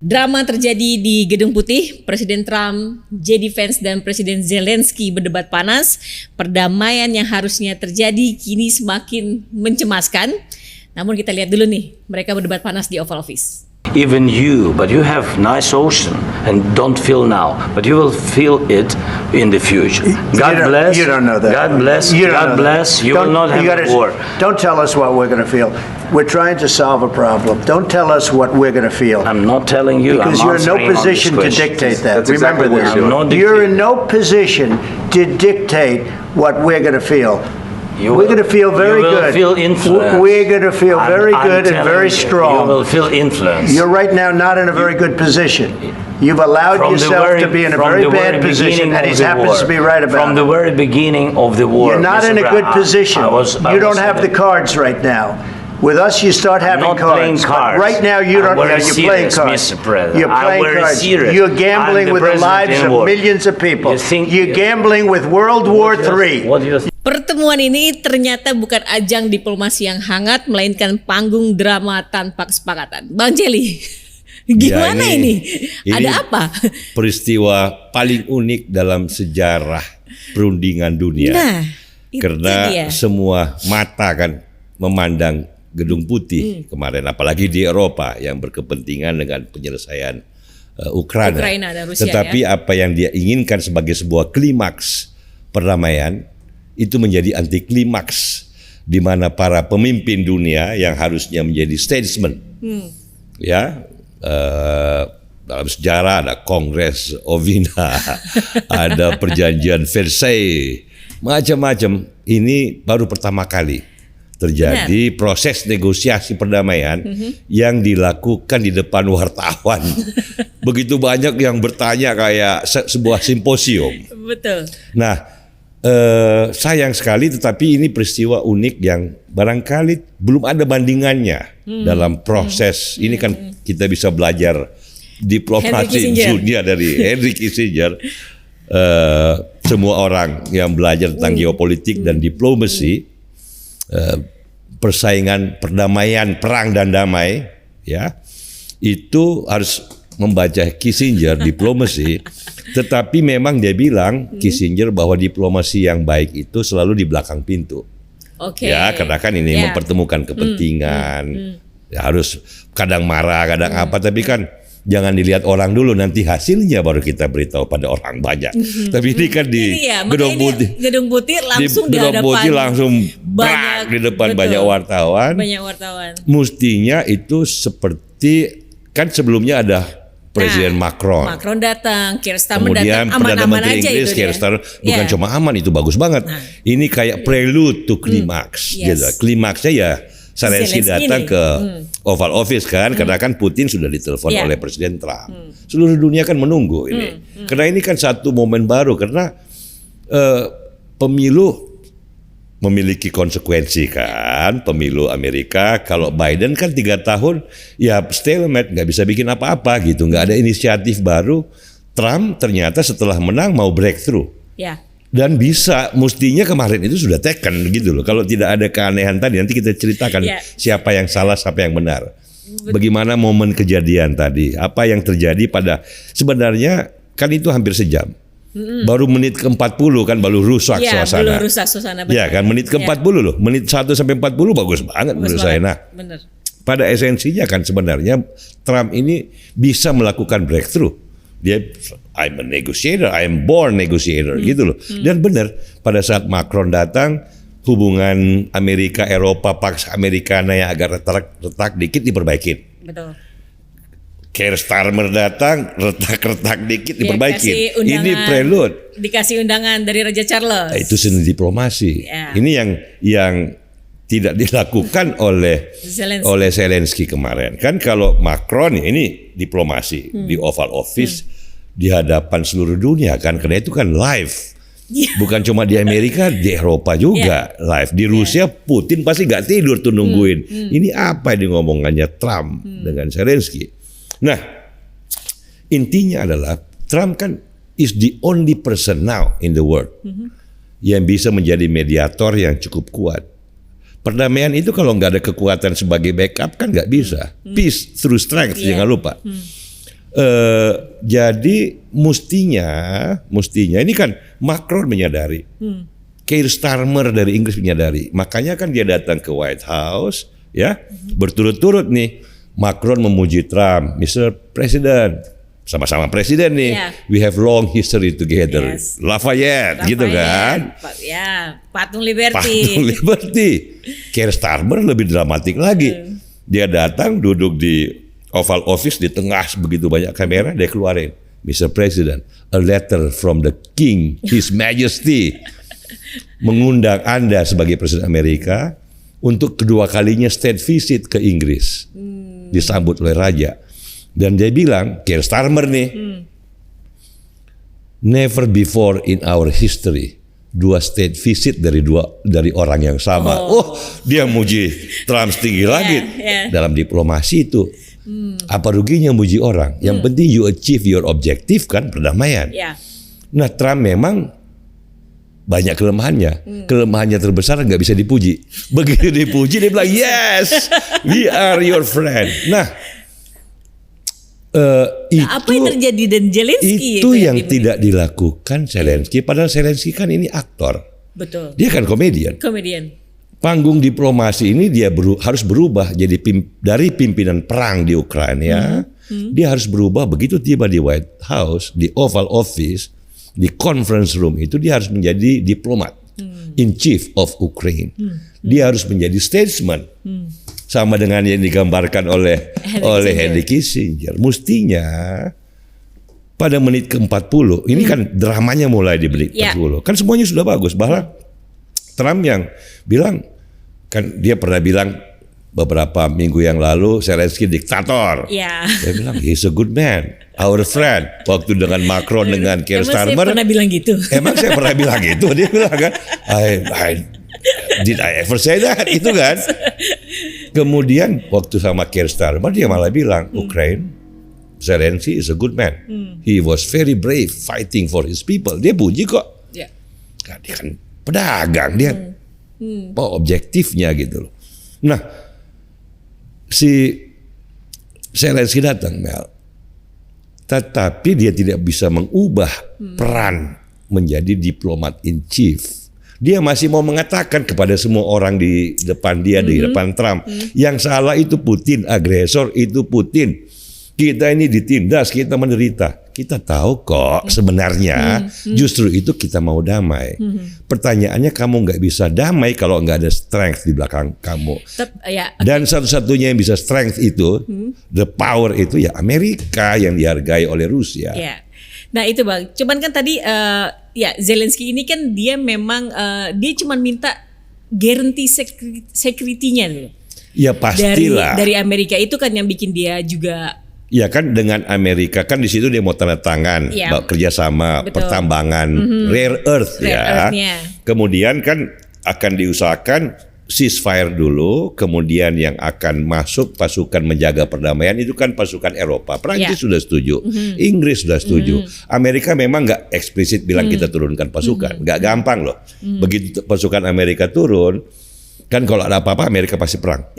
Drama terjadi di Gedung Putih, Presiden Trump, JD Vance dan Presiden Zelensky berdebat panas. Perdamaian yang harusnya terjadi kini semakin mencemaskan. Namun kita lihat dulu nih, mereka berdebat panas di Oval Office. Even you, but you have nice ocean and don't feel now, but you will feel it in the future. God bless. You don't know that. God bless. God bless. You will not have a war. Don't tell us what we're going to feel. We're trying to solve a problem. Don't tell us what we're going to feel. I'm not telling you. Because you're in no position to dictate that. Remember this. You're in no position to dictate what we're going to feel. We're going to feel very good. Feel influence. We're going to feel very good and very strong. You will feel influence. You're right now not in a very good position. You've allowed yourself to be in a very bad position, and he happens to be right about it. From the very beginning of the war, you're not in a good position. You don't have the cards right now. With us, you start having cards. But right now, you don't. You're playing cards. You're playing cards. You're gambling with the lives of millions of people. You're gambling with World War III. Pertemuan ini ternyata bukan ajang diplomasi yang hangat, melainkan panggung drama tanpa kesepakatan. Bang Jelly, gimana ini? Ada apa? Peristiwa paling unik dalam sejarah perundingan dunia. Nah, karena semua mata kan memandang Gedung Putih kemarin, apalagi di Eropa yang berkepentingan dengan penyelesaian Ukraina dan Rusia. Tetapi apa yang dia inginkan sebagai sebuah klimaks perdamaian itu menjadi anti klimaks, di mana para pemimpin dunia yang harusnya menjadi statesman, dalam sejarah ada Kongres Ovina, ada Perjanjian Versailles, macam-macam. Ini baru pertama kali terjadi proses negosiasi perdamaian yang dilakukan di depan wartawan. Begitu banyak yang bertanya kayak sebuah simposium. Betul. Nah, sayang sekali, tetapi ini peristiwa unik yang barangkali belum ada bandingannya dalam proses. Ini kan kita bisa belajar diplomasi dunia dari Henry Kissinger. Semua orang yang belajar tentang geopolitik dan diplomasi, persaingan perdamaian, perang dan damai, ya, itu harus membaca Kissinger diplomasi. Tetapi memang dia bilang Kissinger bahwa diplomasi yang baik itu selalu di belakang pintu. Ya, karena kan ini mempertemukan kepentingan. Ya, harus kadang marah, kadang apa, tapi kan jangan dilihat orang dulu, nanti hasilnya baru kita beritahu pada orang banyak. Tapi ini kan di Gedung Putih. Gedung Putih langsung di Gedung Putih langsung banyak di depan banyak wartawan. Mestinya itu seperti kan sebelumnya ada Presiden Macron datang, Keir Starmer kemudian datang, Perdana aman-aman Menteri aja Inggris, itu Keir Starmer, bukan cuma aman, itu bagus banget. Ini kayak prelude to climax, gitu. Klimaksnya ya Zelensky datang ke Oval Office kan, karena kan Putin sudah ditelepon oleh Presiden Trump. Seluruh dunia kan menunggu ini, karena ini kan satu momen baru, karena pemilu memiliki konsekuensi kan, pemilu Amerika. Kalau Biden kan 3 tahun ya stalemate, nggak bisa bikin apa-apa gitu, nggak ada inisiatif baru. Trump ternyata setelah menang mau breakthrough, dan bisa, mestinya kemarin itu sudah taken gitu loh. Kalau tidak ada keanehan tadi, nanti kita ceritakan siapa yang salah, siapa yang benar. Bagaimana momen kejadian tadi, apa yang terjadi pada, sebenarnya kan itu hampir sejam. Baru menit ke-40 kan baru rusak suasana. Belum rusak suasana. Ya kan, menit ke-40 loh. Menit 1 sampai 40 bagus banget menurut saya. Nah, pada esensinya kan sebenarnya Trump ini bisa melakukan breakthrough. Dia I'm a negotiator, I'm born negotiator gitu loh. Dan benar, pada saat Macron datang, hubungan Amerika Eropa Pax Americana yang agak retak dikit diperbaikin. Betul. Keir Starmer datang, retak-retak dikit diperbaiki. Ini prelude. Dikasih undangan dari Raja Charles. Itu seni diplomasi. Ini yang tidak dilakukan oleh Zelensky kemarin. Kan kalau Macron ini diplomasi di Oval Office di hadapan seluruh dunia kan, karena itu kan live. Bukan cuma di Amerika, di Eropa juga live. Di Rusia Putin pasti gak tidur tuh nungguin. Ini apa yang ngomongannya Trump dengan Zelensky. Nah, intinya adalah Trump kan is the only person now in the world yang bisa menjadi mediator yang cukup kuat. Perdamaian itu kalau nggak ada kekuatan sebagai backup kan nggak bisa. Peace through strength, jangan lupa. Jadi mestinya ini kan Macron menyadari, Keir Starmer dari Inggris menyadari, makanya kan dia datang ke White House, ya berturut-turut nih Macron memuji Trump, Mr. President, sama-sama presiden nih, we have long history together, Lafayette gitu kan, Patung Liberty. Keir Starmer lebih dramatik lagi, dia datang duduk di Oval Office di tengah begitu banyak kamera, dia keluarin, Mr. President, a letter from the King, His Majesty, mengundang Anda sebagai Presiden Amerika untuk kedua kalinya state visit ke Inggris, disambut oleh Raja. Dan dia bilang, Keir Starmer nih, never before in our history, 2 state visit dari orang yang sama. Dia muji Trump setinggi langit. Dalam diplomasi itu. Apa ruginya muji orang? Yang penting you achieve your objective kan, perdamaian. Nah, Trump memang banyak kelemahannya. Kelemahannya terbesar nggak bisa dipuji. Begitu dipuji dia bilang yes, we are your friend. Nah, apa yang terjadi dan Zelensky itu yang tidak dilakukan Zelensky. Padahal Zelensky kan ini aktor. Betul. Dia kan komedian. Panggung diplomasi ini dia harus berubah jadi dari pimpinan perang di Ukraina, dia harus berubah begitu tiba di White House, di Oval Office, di conference room itu dia harus menjadi diplomat, in chief of Ukraine. Dia harus menjadi statesman, sama dengan yang digambarkan oleh Henry Kissinger. Mestinya pada menit ke-40, ini kan dramanya mulai di menit 40. Kan semuanya sudah bagus, bahkan Trump yang bilang, kan dia pernah bilang beberapa minggu yang lalu Zelensky diktator. Dia bilang he's a good man, our friend. Waktu dengan Macron dengan Keir Starmer. Saya pernah bilang gitu. Emang saya pernah bilang gitu? Dia bilang kan, did I ever say that? Itu kan. Kemudian waktu sama Keir Starmer dia malah bilang Ukraine, Zelensky is a good man. He was very brave fighting for his people. Dia puji kok. Dia kan pedagang, dia objektifnya gitu loh. Nah, si Zelensky datang, Mel, tetapi dia tidak bisa mengubah peran menjadi diplomat in chief. Dia masih mau mengatakan kepada semua orang di depan dia, di depan Trump, yang salah itu Putin, agresor itu Putin. Kita ini ditindas, kita menderita. Kita tahu kok sebenarnya justru itu kita mau damai. Pertanyaannya kamu nggak bisa damai kalau nggak ada strength di belakang kamu. Dan satu-satunya yang bisa strength itu, the power itu ya Amerika yang dihargai oleh Rusia. Nah itu Bang, cuman kan tadi Zelensky ini kan dia memang dia cuma minta guarantee security-nya dulu. Ya pastilah. Dari Amerika itu kan yang bikin dia juga. Ya kan dengan Amerika kan di situ dia mau tanda tangan kerjasama pertambangan rare earth Earth-nya. Kemudian kan akan diusahakan ceasefire dulu, kemudian yang akan masuk pasukan menjaga perdamaian itu kan pasukan Eropa. Prancis sudah setuju, Inggris sudah setuju. Amerika memang nggak eksplisit bilang kita turunkan pasukan, nggak gampang loh. Begitu pasukan Amerika turun, kan kalau ada apa-apa Amerika pasti perang.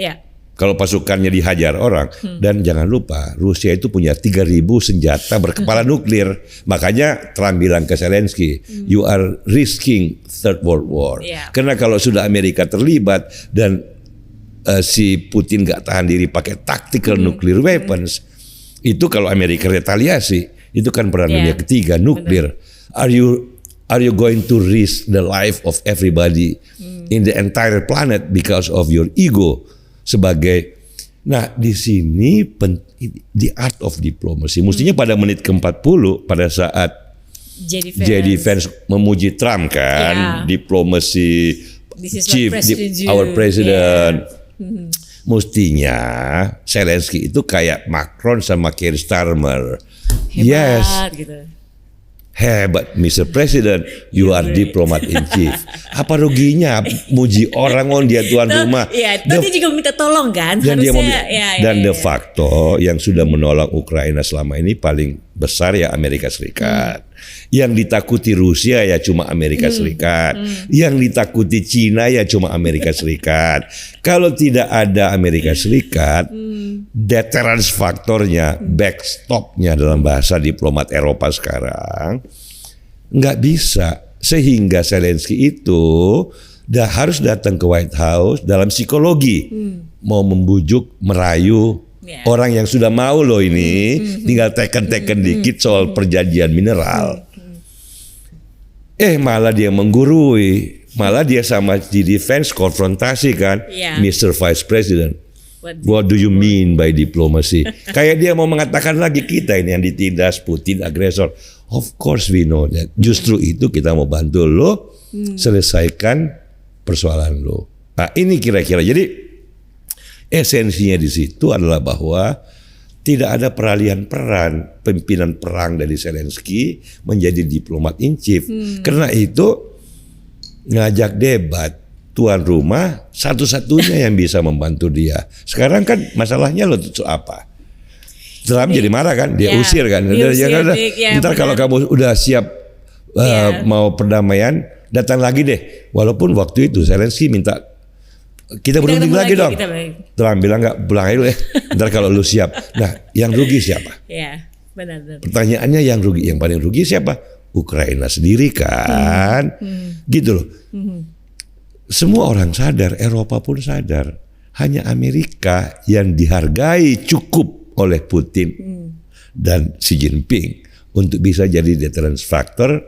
Kalau pasukannya dihajar orang. Dan jangan lupa Rusia itu punya 3.000 senjata berkepala nuklir. Makanya Trump bilang ke Zelensky, you are risking Third World War. Karena kalau sudah Amerika terlibat dan si Putin gak tahan diri pakai tactical nuclear weapons, itu kalau Amerika retaliasi, itu kan perang dunia ketiga, nuklir. Are you going to risk the life of everybody in the entire planet because of your ego? Sebagai, nah di sini the art of diplomacy. Mestinya pada menit ke-40 pada saat JD Vance memuji Trump kan, diplomasi chief, our president. Mestinya Zelensky itu kayak Macron sama Keir Starmer. Hebat, gitu. Hebat, Mr. President, you are diplomat in chief. Apa ruginya muji orang dia tuan rumah? Dia juga minta tolong kan? Dan de facto yang sudah menolong Ukraina selama ini paling besar ya Amerika Serikat. Yang ditakuti Rusia ya cuma Amerika Serikat. Yang ditakuti Cina ya cuma Amerika Serikat. Kalau tidak ada Amerika Serikat, deterrence faktornya, backstopnya dalam bahasa diplomat Eropa sekarang, nggak bisa. Sehingga Zelensky itu harus datang ke White House dalam psikologi, mau membujuk, merayu orang yang sudah mau loh ini, tinggal teken-teken dikit soal perjanjian mineral. Malah dia menggurui, malah dia sama di defense konfrontasi kan, Mr. Vice President. What do you mean by diplomacy? Kayak dia mau mengatakan lagi kita ini yang ditindas, Putin agresor. Of course we know that. Justru itu kita mau bantu lo selesaikan persoalan lo. Nah ini kira-kira. Jadi esensinya di situ adalah bahwa tidak ada peralihan peran pimpinan perang dari Zelensky menjadi diplomat in chief. Karena itu ngajak debat tuan rumah satu-satunya yang bisa membantu dia. Sekarang kan masalahnya lo itu apa? Trump jadi marah kan, dia usir kan. Ntar kalau kamu udah siap mau perdamaian, datang lagi deh. Walaupun waktu itu Zelensky minta kita berunding lagi dong. Trump bilang nggak, pulang aja dulu ya. Ntar kalau lu siap. Nah, yang rugi siapa? Ya, benar. Pertanyaannya yang paling rugi siapa? Ukraina sendiri kan. Gitu loh. Semua orang sadar, Eropa pun sadar. Hanya Amerika yang dihargai cukup oleh Putin dan Xi Jinping untuk bisa jadi deterrence factor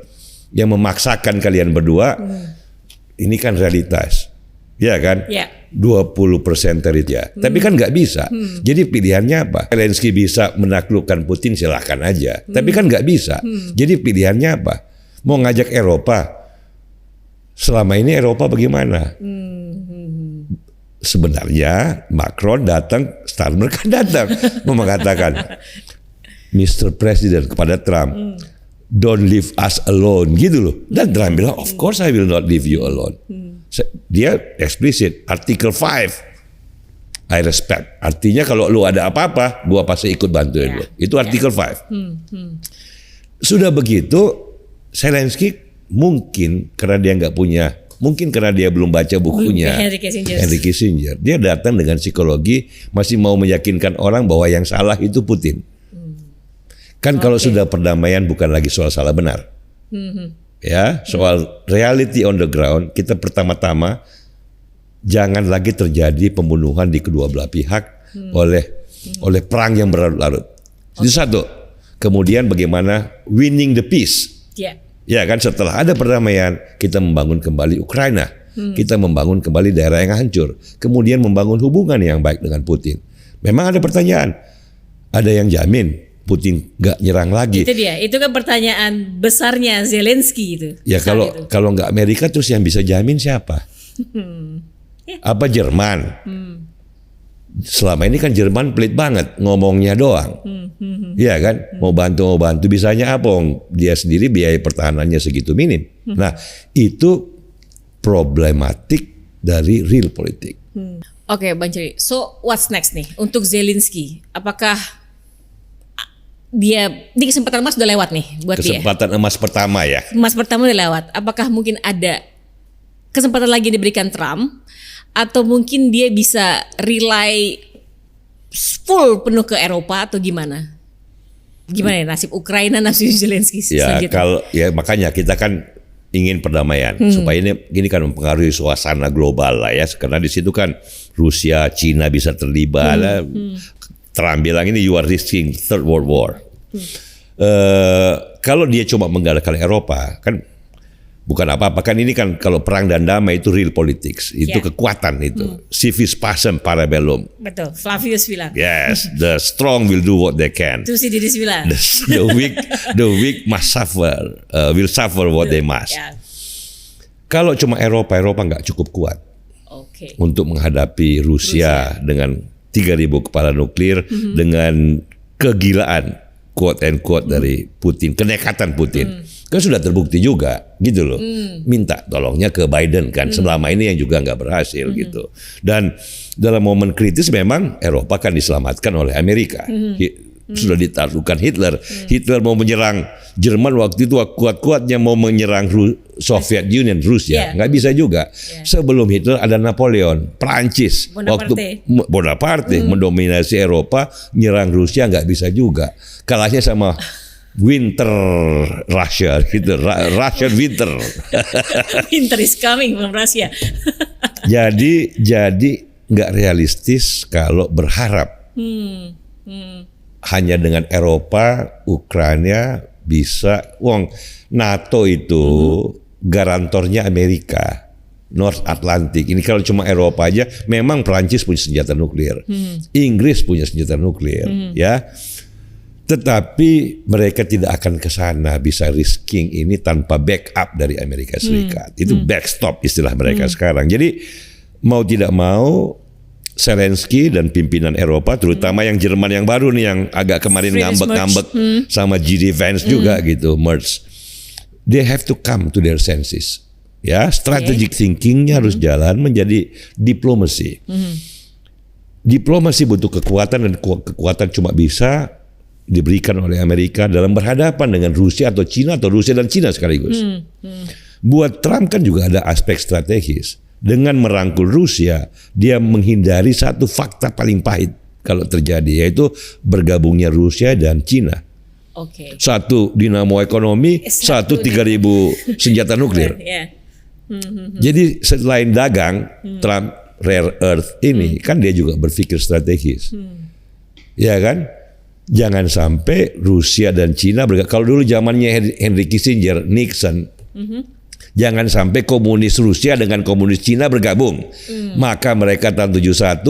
yang memaksakan kalian berdua. Ini kan realitas, ya kan? 20% teritorial. Tapi kan nggak bisa. Jadi pilihannya apa? Zelensky bisa menaklukkan Putin, silahkan aja. Tapi kan nggak bisa. Jadi pilihannya apa? Mau ngajak Eropa. Selama ini Eropa bagaimana? Sebenarnya Macron datang, Steinmeier kan datang mau mengatakan, Mr. President kepada Trump, don't leave us alone, gitu loh. Dan Trump bilang, of course I will not leave you alone. Dia eksplisit, Article 5, I respect. Artinya kalau lu ada apa-apa, gua pasti ikut bantuin lu. Itu Article 5. Sudah begitu, Zelensky mungkin karena dia nggak punya, mungkin karena dia belum baca bukunya Henry Kissinger, dia datang dengan psikologi masih mau meyakinkan orang bahwa yang salah itu Putin. Kan kalau sudah perdamaian bukan lagi soal salah benar, ya soal reality on the ground. Kita pertama-tama jangan lagi terjadi pembunuhan di kedua belah pihak oleh perang yang berlarut-larut. Itu satu. Kemudian bagaimana winning the peace. Ya kan, setelah ada perdamaian kita membangun kembali Ukraina, kita membangun kembali daerah yang hancur, kemudian membangun hubungan yang baik dengan Putin. Memang ada pertanyaan, ada yang jamin Putin nggak nyerang lagi? Itu dia, itu kan pertanyaan besarnya Zelensky itu. Ya kalau nggak Amerika terus yang bisa jamin siapa? Apa Jerman? Selama ini kan Jerman pelit banget, ngomongnya doang. Iya kan, mau bantu bisanya apa? Dia sendiri biaya pertahanannya segitu minim. Nah itu problematik dari real politik. Oke, Bang Jerry. So what's next nih untuk Zelensky? Apakah dia di kesempatan emas sudah lewat nih buat kesempatan emas pertama ya? Emas pertama udah lewat. Apakah mungkin ada kesempatan lagi diberikan Trump? Atau mungkin dia bisa rely full penuh ke Eropa atau gimana? Gimana ya nasib Ukraina, nasib Zelensky selanjutnya? Ya makanya kita kan ingin perdamaian supaya ini kan mempengaruhi suasana global lah ya. Karena di situ kan Rusia, Cina bisa terlibat. Trump bilang ini you are risking third world war. Kalau dia cuma menggalakkan Eropa kan bukan apa-apa, kan ini kan kalau perang dan damai itu real politics, itu kekuatan itu. Civis pacem para bellum. Betul, Flavius bilang. Yes, the strong will do what they can. Itu sih Didis bilang. The weak must suffer, will suffer what they must. Kalau cuma Eropa nggak cukup kuat untuk menghadapi Rusia dengan 3.000 kepala nuklir, dengan kegilaan quote and quote dari Putin, kenekatan Putin. Kan sudah terbukti juga gitu loh. Minta tolongnya ke Biden kan, selama ini yang juga nggak berhasil gitu. Dan dalam momen kritis memang Eropa kan diselamatkan oleh Amerika. sudah ditaklukkan Hitler. Hitler mau menyerang Jerman waktu itu kuat-kuatnya mau menyerang Soviet Union, Rusia, nggak bisa juga. Sebelum Hitler ada Napoleon, Prancis, waktu Bonaparte mendominasi Eropa, nyerang Rusia nggak bisa juga. Kalahnya sama Winter Russia gitu, Russian winter. Winter is coming from Russia. Jadi nggak realistis kalau berharap hanya dengan Eropa, Ukraina bisa. NATO itu garantornya Amerika, North Atlantic. Ini kalau cuma Eropa aja, memang Prancis punya senjata nuklir, Inggris punya senjata nuklir, ya. Tetapi mereka tidak akan ke sana bisa risking ini tanpa backup dari Amerika Serikat. Itu backstop istilah mereka sekarang. Jadi mau tidak mau Zelensky dan pimpinan Eropa, terutama yang Jerman yang baru nih, yang agak kemarin ngambek-ngambek sama J.D. Vance juga gitu, Merz. They have to come to their senses. Ya, strategic thinkingnya harus jalan menjadi diplomasi. Diplomasi butuh kekuatan, dan kekuatan cuma bisa diberikan oleh Amerika dalam berhadapan dengan Rusia atau Cina, atau Rusia dan Cina sekaligus. Buat Trump kan juga ada aspek strategis. Dengan merangkul Rusia, dia menghindari satu fakta paling pahit kalau terjadi, yaitu bergabungnya Rusia dan Cina. Satu dinamo ekonomi, satu 3.000 senjata nuklir. Jadi selain dagang, Trump rare earth ini kan dia juga berpikir strategis. Ya kan? Jangan sampai Rusia dan Cina kalau dulu zamannya Henry Kissinger, Nixon, jangan sampai komunis Rusia dengan komunis Cina bergabung. Maka mereka tahun 71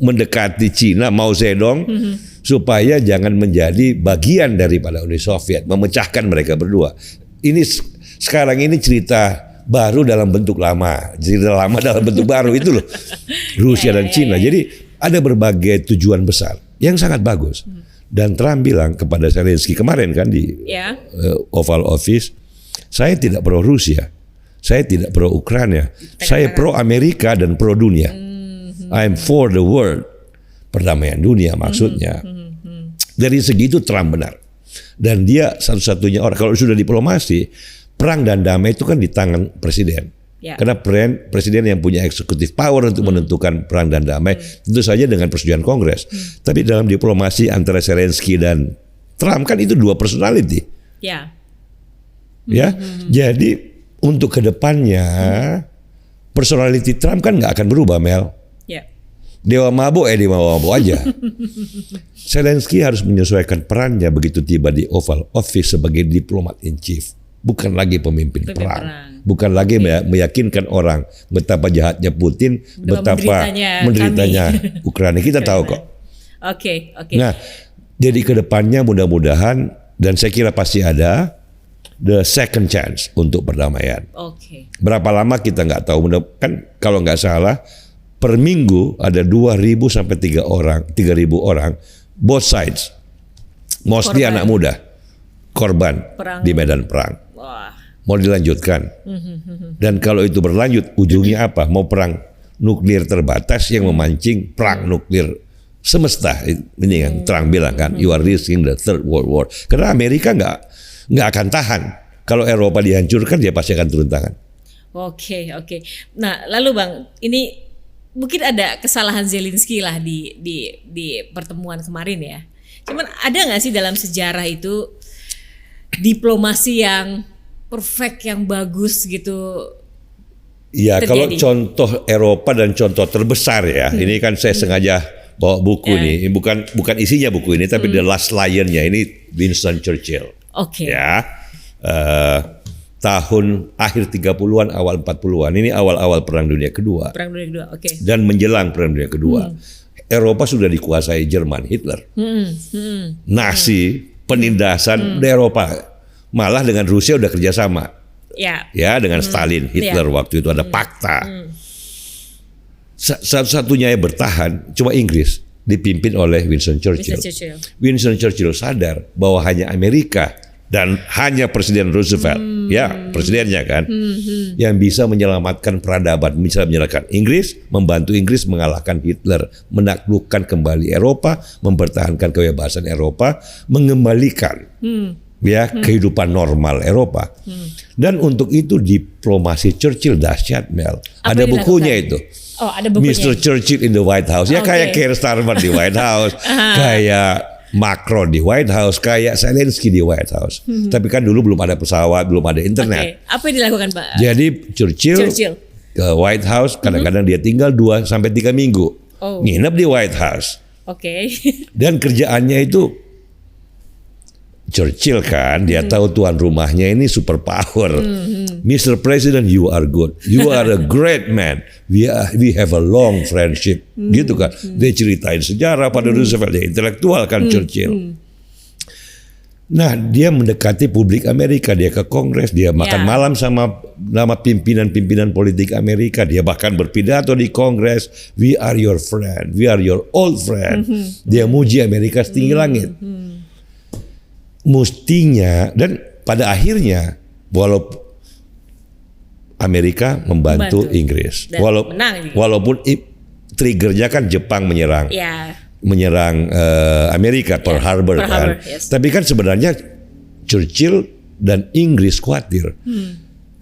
mendekati Cina, Mao Zedong, supaya jangan menjadi bagian daripada Uni Soviet, memecahkan mereka berdua. Ini sekarang ini cerita baru dalam bentuk lama, cerita lama dalam bentuk baru itu loh, Rusia dan Cina. Jadi ada berbagai tujuan besar yang sangat bagus. Dan Trump bilang kepada Zelensky kemarin kan di Oval Office, saya tidak pro Rusia, saya tidak pro Ukraina, saya pro Amerika dan pro dunia. I'm for the world, perdamaian dunia maksudnya. Dari segitu Trump benar. Dan dia satu-satunya orang, kalau sudah diplomasi, perang dan damai itu kan di tangan presiden. Karena presiden yang punya executive power untuk menentukan perang dan damai, tentu saja dengan persetujuan Kongres. Tapi dalam diplomasi antara Zelensky dan Trump kan itu dua personality. Ya, jadi untuk kedepannya personality Trump kan nggak akan berubah, Mel. Dewa mabuk aja. Zelensky harus menyesuaikan perannya begitu tiba di Oval Office sebagai diplomat in chief. Bukan lagi pemimpin perang. Bukan lagi meyakinkan orang betapa jahatnya Putin, betapa menderitanya Ukraina. Kita tahu kok. Oke. Nah, jadi kedepannya mudah-mudahan, dan saya kira pasti ada the second chance untuk perdamaian. Berapa lama kita nggak tahu. Kan kalau nggak salah per minggu ada 2.000 sampai 3.000 orang both sides, mostly anak muda, korban di medan perang. Mau dilanjutkan. Dan kalau itu berlanjut, ujungnya apa? Mau perang nuklir terbatas yang memancing perang nuklir semesta. Ini yang Trump bilang kan, you are risking the third world war. Karena Amerika nggak akan tahan. Kalau Eropa dihancurkan, dia pasti akan turun tangan. Oke. Nah, lalu Bang, ini mungkin ada kesalahan Zelensky lah di pertemuan kemarin ya. Cuman ada nggak sih dalam sejarah itu diplomasi yang perfect, yang bagus gitu? Ya, kalau contoh Eropa dan contoh terbesar ya, ini kan saya sengaja bawa buku nih, bukan isinya buku ini, tapi The Last Lion-nya ini Winston Churchill. Ya, tahun akhir 30-an, awal 40-an, ini awal-awal Perang Dunia Kedua. Dan menjelang Perang Dunia Kedua, Eropa sudah dikuasai Jerman, Hitler. Nazi, penindasan di Eropa. Malah dengan Rusia udah kerjasama, ya dengan Stalin, Hitler waktu itu ada pakta. Satu-satunya yang bertahan cuma Inggris, dipimpin oleh Winston Churchill. Winston Churchill sadar bahwa hanya Amerika dan hanya Presiden Roosevelt, ya presidennya kan, yang bisa menyelamatkan peradaban, bisa menyelamatkan Inggris, membantu Inggris mengalahkan Hitler, menaklukkan kembali Eropa, mempertahankan kebebasan Eropa, mengembalikan kehidupan normal Eropa. Dan untuk itu diplomasi Churchill dahsyat, Mel. Ada bukunya itu. Oh, ada bukunya. Mr. Churchill in the White House. Ya kayak Keir Starmer di White House, kayak Macron di White House, kayak Zelensky di White House. Tapi kan dulu belum ada pesawat, belum ada internet. Apa yang dilakukan, Pak? Jadi Churchill ke White House, kadang-kadang dia tinggal 2 sampai 3 minggu. Nginep di White House. Dan kerjaannya itu Churchill kan, dia tahu tuan rumahnya ini superpower. Mr. President, you are good. You are a great man. We have a long friendship. Gitu kan. Dia ceritain sejarah pada Roosevelt. Dia intelektual kan Churchill. Nah, dia mendekati publik Amerika. Dia ke Kongres. Dia makan malam sama pimpinan-pimpinan politik Amerika. Dia bahkan berpidato di Kongres. We are your friend. We are your old friend. Dia muji Amerika setinggi langit. Mestinya, dan pada akhirnya walaupun Amerika membantu Inggris, walaupun triggernya kan Jepang menyerang Amerika, Pearl Harbor kan. Tapi kan sebenarnya Churchill dan Inggris khawatir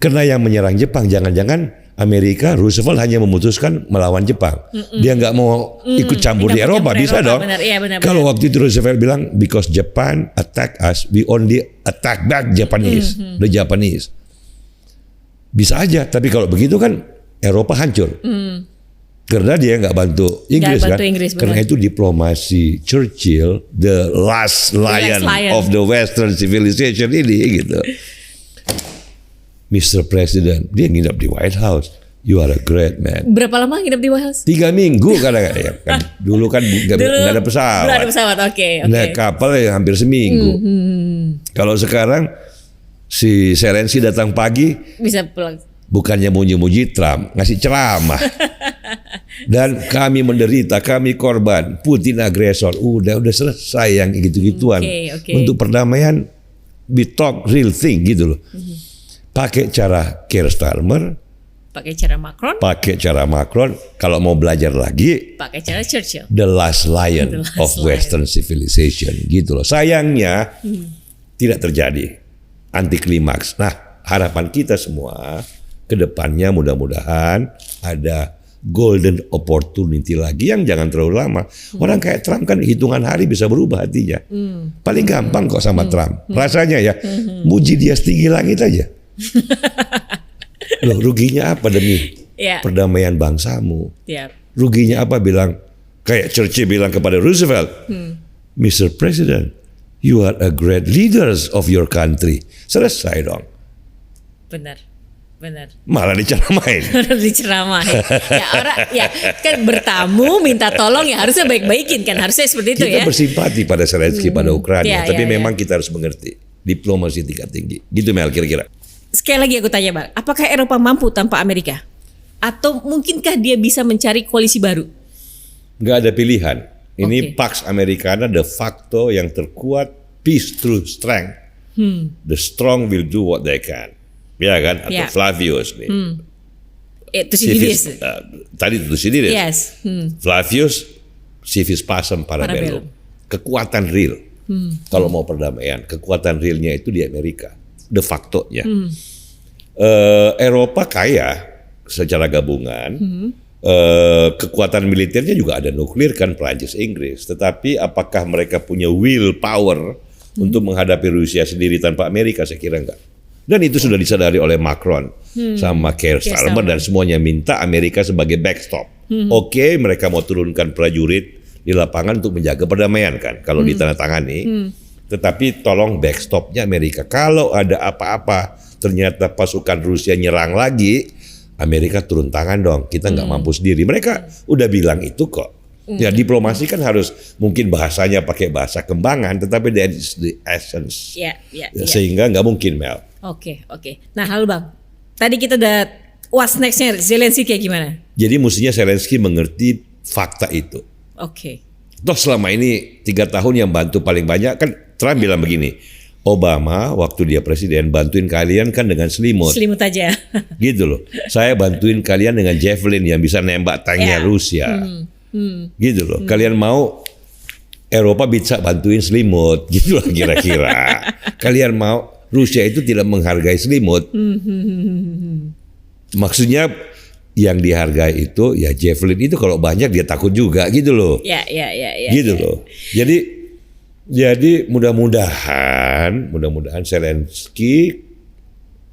karena yang menyerang Jepang jangan-jangan Amerika, Roosevelt hanya memutuskan melawan Jepang. Dia nggak mau ikut campur di Eropa, bisa dong. Benar. Kalau waktu itu Roosevelt bilang, because Japan attack us, we only attack back Japanese, the Japanese. Bisa aja, tapi kalau begitu kan Eropa hancur. Karena dia nggak bantu Inggris kan. Karena itu diplomasi Churchill, the last lion of the Western civilization ini gitu. Mr. President, dia nginep di White House. You are a great man. Berapa lama nginep di White House? 3 minggu kadang-kadang. Kan. Dulu kan nggak ada pesawat. Belum ada pesawat, oke. Naik kapal ya hampir seminggu. Kalau sekarang si Zelensky datang pagi, bisa pulang. Bukannya muji-muji Trump, ngasih ceramah. Dan kami menderita, kami korban, Putin agresor. Udah selesai yang gitu-gituan. Untuk perdamaian, we talk real thing gitu loh. Pakai cara Keir Starmer, pakai cara Macron, kalau mau belajar lagi, pakai cara Churchill, the last lion of Western civilization, gitu loh. Sayangnya tidak terjadi anti klimaks. Nah, harapan kita semua ke depannya mudah-mudahan ada golden opportunity lagi yang jangan terlalu lama. Orang kayak Trump kan hitungan hari bisa berubah hatinya. Paling gampang kok sama Trump. Rasanya ya, muji dia setinggi langit aja. Loh, ruginya apa demi perdamaian bangsamu? Ruginya apa bilang kayak Churchill bilang kepada Roosevelt, Mr. President, you are a great leaders of your country. Selesai dong. Benar. Malah diceramain. Kan bertamu minta tolong ya harusnya baik-baikin kan, harusnya seperti itu kita bersimpati pada Zelensky, pada Ukraina, tapi memang kita harus mengerti diplomasi tingkat tinggi. Gitu Mel kira-kira. Sekali lagi aku tanya Bang, apakah Eropa mampu tanpa Amerika? Atau mungkinkah dia bisa mencari koalisi baru? Nggak ada pilihan. Ini Pax Americana de facto yang terkuat, peace through strength. The strong will do what they can. Ya kan? Atau Flavius nih. Thucydides. Tadi Thucydides. Yes. Flavius, civis pacem parabellum. Kekuatan real. Kalau mau perdamaian, kekuatan realnya itu di Amerika. De facto-nya. Eropa kaya secara gabungan, kekuatan militernya juga ada nuklir kan, Prancis, Inggris. Tetapi apakah mereka punya will power untuk menghadapi Rusia sendiri tanpa Amerika? Saya kira enggak. Dan itu sudah disadari oleh Macron sama Keir Starmer dan semuanya minta Amerika sebagai backstop. Oke, mereka mau turunkan prajurit di lapangan untuk menjaga perdamaian kan, kalau ditandatangani. Tetapi tolong backstopnya Amerika. Kalau ada apa-apa, ternyata pasukan Rusia nyerang lagi, Amerika turun tangan dong. Kita nggak mampu sendiri. Mereka udah bilang itu kok. Ya diplomasi kan harus mungkin bahasanya pakai bahasa kembangan, tetapi that is the essence. Sehingga nggak mungkin Mel. Oke. Nah halo Bang, tadi kita udah what's next-nya Zelensky kayak gimana? Jadi mestinya Zelensky mengerti fakta itu. Toh selama ini 3 tahun yang bantu paling banyak kan Trump bilang begini, Obama waktu dia presiden bantuin kalian kan dengan selimut. Selimut aja. Gitu loh. Saya bantuin kalian dengan javelin yang bisa nembak tanknya Rusia. Gitu loh. Kalian mau Eropa bisa bantuin selimut. Gitu lah kira-kira. Kalian mau Rusia itu tidak menghargai selimut. Maksudnya yang dihargai itu ya javelin itu kalau banyak dia takut juga gitu loh. Ya. Gitu loh. Jadi mudah-mudahan Zelensky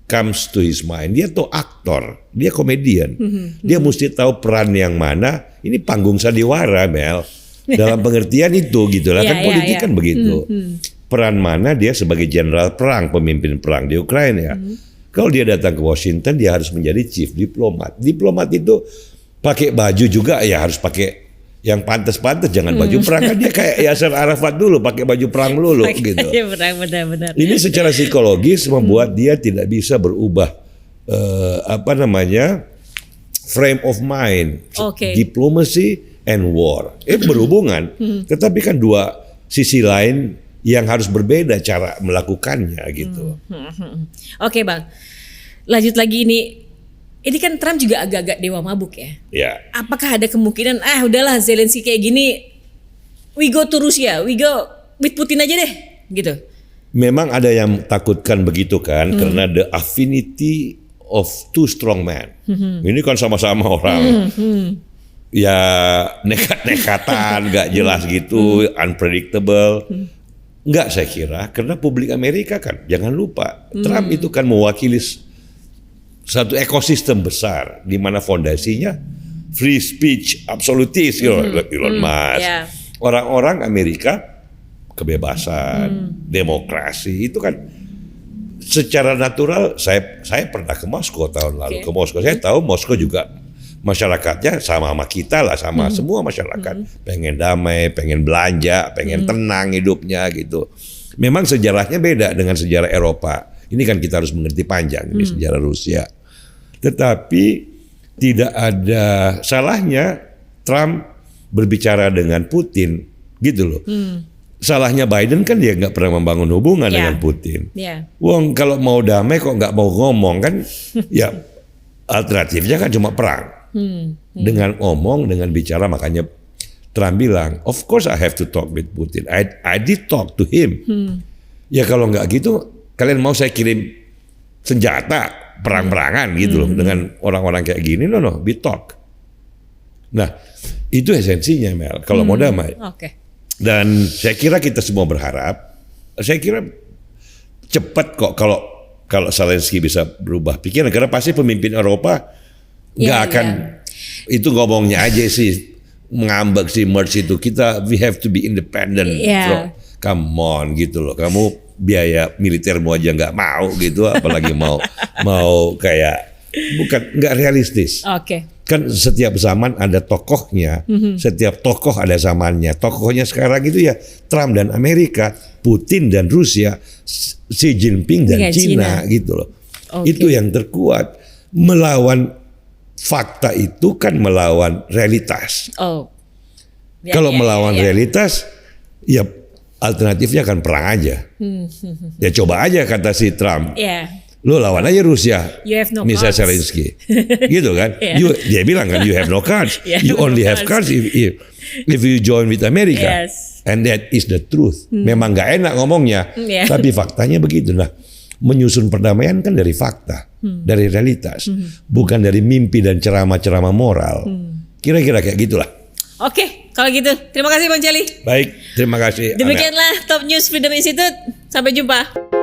comes to his mind. Dia tuh aktor, dia komedian. Dia mesti tahu peran yang mana. Ini panggung sandiwara, Mel. Dalam pengertian itu gitu lah. Kan politik kan begitu. Peran mana dia sebagai jenderal perang, pemimpin perang di Ukraina. Kalau dia datang ke Washington, dia harus menjadi chief diplomat. Diplomat itu pakai baju juga ya harus pakai yang pantas-pantas, jangan baju perang. Kan dia kayak Yasser Arafat dulu pakai baju perang dulu gitu. Benar. Ini secara psikologis membuat dia tidak bisa berubah frame of mind. Diplomacy and war. Berhubungan. Tetapi kan dua sisi lain yang harus berbeda cara melakukannya gitu. Oke, Bang. Lanjut lagi ini. Ini kan Trump juga agak-agak dewa mabuk ya. Ya. Apakah ada kemungkinan udahlah Zelensky kayak gini, we go to Rusia, we go with Putin aja deh, gitu. Memang ada yang takutkan begitu kan, karena the affinity of two strong men. Ini kan sama-sama orang ya nekat-nekatan, gak jelas gitu, unpredictable. Enggak saya kira, karena publik Amerika kan, jangan lupa, Trump itu kan mewakili satu ekosistem besar di mana fondasinya free speech, absolutis, Elon Musk. Orang-orang Amerika kebebasan, demokrasi itu kan secara natural. Saya pernah ke Moskow tahun lalu ke Moskow. Saya tahu Moskow juga masyarakatnya sama kita lah, sama semua masyarakat. Pengen damai, pengen belanja, pengen tenang hidupnya gitu. Memang sejarahnya beda dengan sejarah Eropa. Ini kan kita harus mengerti panjang ini sejarah Rusia. Tetapi tidak ada salahnya Trump berbicara dengan Putin, gitu loh. Salahnya Biden kan dia nggak pernah membangun hubungan dengan Putin. Wong kalau mau damai kok nggak mau ngomong kan? Ya alternatifnya kan cuma perang. Dengan ngomong, dengan bicara, makanya Trump bilang, of course I have to talk with Putin. I did talk to him. Ya kalau nggak gitu, kalian mau saya kirim senjata perang-perangan gitu loh dengan orang-orang kayak gini? No, we talk. Nah, itu esensinya Mel. Kalau mau damai. Dan saya kira kita semua berharap. Saya kira cepat kok kalau Zelensky bisa berubah pikiran. Karena pasti pemimpin Eropa nggak akan itu ngomongnya aja sih mengambek si Merz itu. We have to be independent. Come on gitu loh. Kamu biaya militermu aja nggak mau gitu, apalagi mau kayak nggak realistis. Kan setiap zaman ada tokohnya, setiap tokoh ada zamannya. Tokohnya sekarang itu ya Trump dan Amerika, Putin dan Rusia, Xi Jinping dan Cina gitu loh. Itu yang terkuat. Melawan fakta itu kan melawan realitas. Kalau melawan realitas, ya alternatifnya kan perang aja. Ya coba aja kata si Trump. Lo lawan aja Rusia. Misalnya Zelensky. Gitu kan. Dia bilang kan you have no cards. You only have cards if you join with America. And that is the truth. Memang gak enak ngomongnya. Tapi faktanya begitu. Nah, menyusun perdamaian kan dari fakta. Dari realitas. Bukan dari mimpi dan ceramah-ceramah moral. Kira-kira kayak gitulah. Oke, kalau gitu terima kasih Bang Celi. Baik, terima kasih. Demikianlah Top News Freedom Institute. Sampai jumpa.